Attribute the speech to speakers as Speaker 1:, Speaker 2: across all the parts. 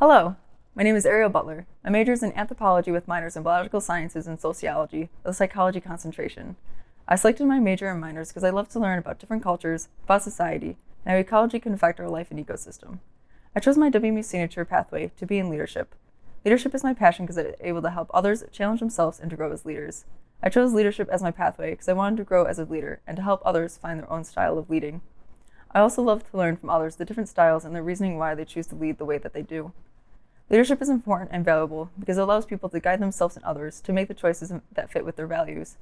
Speaker 1: Hello, my name is Ariel Butler. My major is in anthropology with minors in biological sciences and sociology with a psychology concentration. I selected my major and minors because I love to learn about different cultures, about society, and how ecology can affect our life and ecosystem. I chose my WMU signature pathway to be in leadership. Leadership is my passion because I'm able to help others challenge themselves and to grow as leaders. I chose leadership as my pathway because I wanted to grow as a leader and to help others find their own style of leading. I also love to learn from others the different styles and their reasoning why they choose to lead the way that they do. Leadership is important and valuable because it allows people to guide themselves and others to make the choices that fit with their values.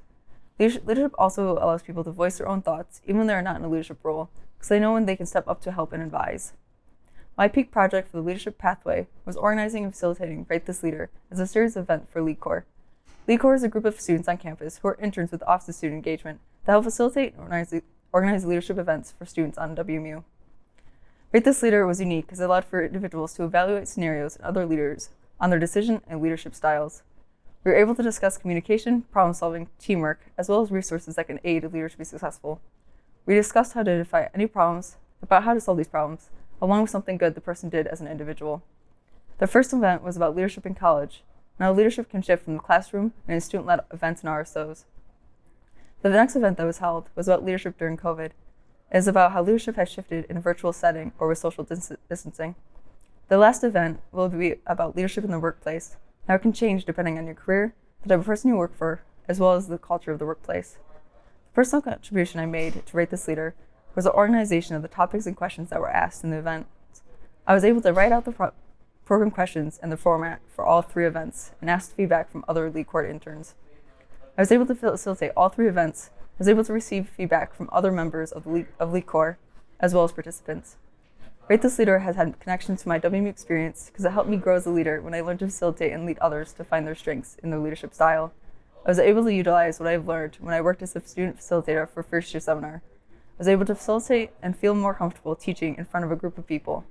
Speaker 1: Leadership also allows people to voice their own thoughts, even when they are not in a leadership role, because they know when they can step up to help and advise. My peak project for the leadership pathway was organizing and facilitating Rate This Leader as a series event for Lead Corps. Lead Corps is a group of students on campus who are interns with the Office of Student Engagement that help facilitate and organize leadership events for students on WMU. Rate This Leader was unique because it allowed for individuals to evaluate scenarios and other leaders on their decision and leadership styles. We were able to discuss communication, problem solving, teamwork, as well as resources that can aid a leader to be successful. We discussed how to identify any problems, about how to solve these problems, along with something good the person did as an individual. The first event was about leadership in college, and how leadership can shift from the classroom and in student-led events and RSOs. The next event that was held was about leadership during COVID. It is about how leadership has shifted in a virtual setting or with social distancing. The last event will be about leadership in the workplace, how it can change depending on your career, the type of person you work for, as well as the culture of the workplace. The personal contribution I made to Rate This Leader was the organization of the topics and questions that were asked in the event. I was able to write out the program questions and the format for all three events and asked feedback from other Lead Corps interns. I was able to facilitate all three events. I was able to receive feedback from other members of Lead Corps, as well as participants. Rate This Leader has had connections to my WMU experience because it helped me grow as a leader when I learned to facilitate and lead others to find their strengths in their leadership style. I was able to utilize what I've learned when I worked as a student facilitator for first-year seminar. I was able to facilitate and feel more comfortable teaching in front of a group of people.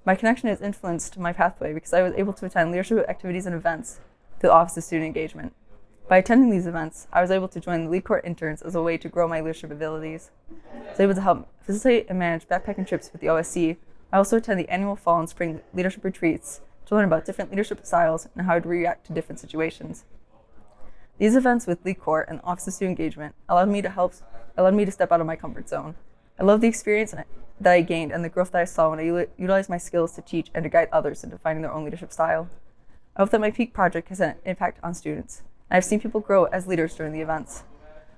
Speaker 1: My connection has influenced my pathway because I was able to attend leadership activities and events through the Office of Student Engagement. By attending these events, I was able to join the Lead Corps interns as a way to grow my leadership abilities. I was able to help facilitate and manage backpacking trips with the OSC. I also attend the annual fall and spring leadership retreats to learn about different leadership styles and how to react to different situations. These events with Lead Corps and the Office of Student Engagement allowed me to step out of my comfort zone. I love the experience that I gained and the growth that I saw when I utilized my skills to teach and to guide others into finding their own leadership style. I hope that my peak project has had an impact on students. I've seen people grow as leaders during the events.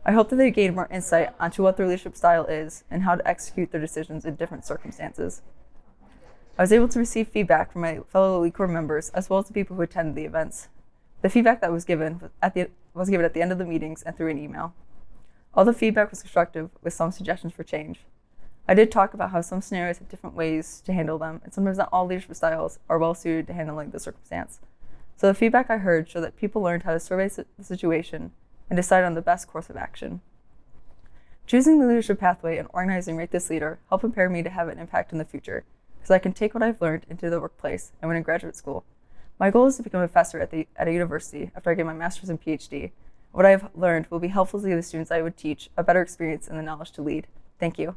Speaker 1: I hope that they gain more insight onto what their leadership style is and how to execute their decisions in different circumstances. I was able to receive feedback from my fellow Lead Corps members as well as the people who attended the events. The feedback that was given at the end of the meetings and through an email. All the feedback was constructive with some suggestions for change. I did talk about how some scenarios have different ways to handle them, and sometimes not all leadership styles are well suited to handling the circumstance. So the feedback I heard showed that people learned how to survey the situation and decide on the best course of action. Choosing the leadership pathway and organizing Rate This Leader helped prepare me to have an impact in the future, because I can take what I've learned into the workplace and when in graduate school. My goal is to become a professor at a university after I get my master's and PhD. What I've learned will be helpful to the students I would teach a better experience and the knowledge to lead. Thank you.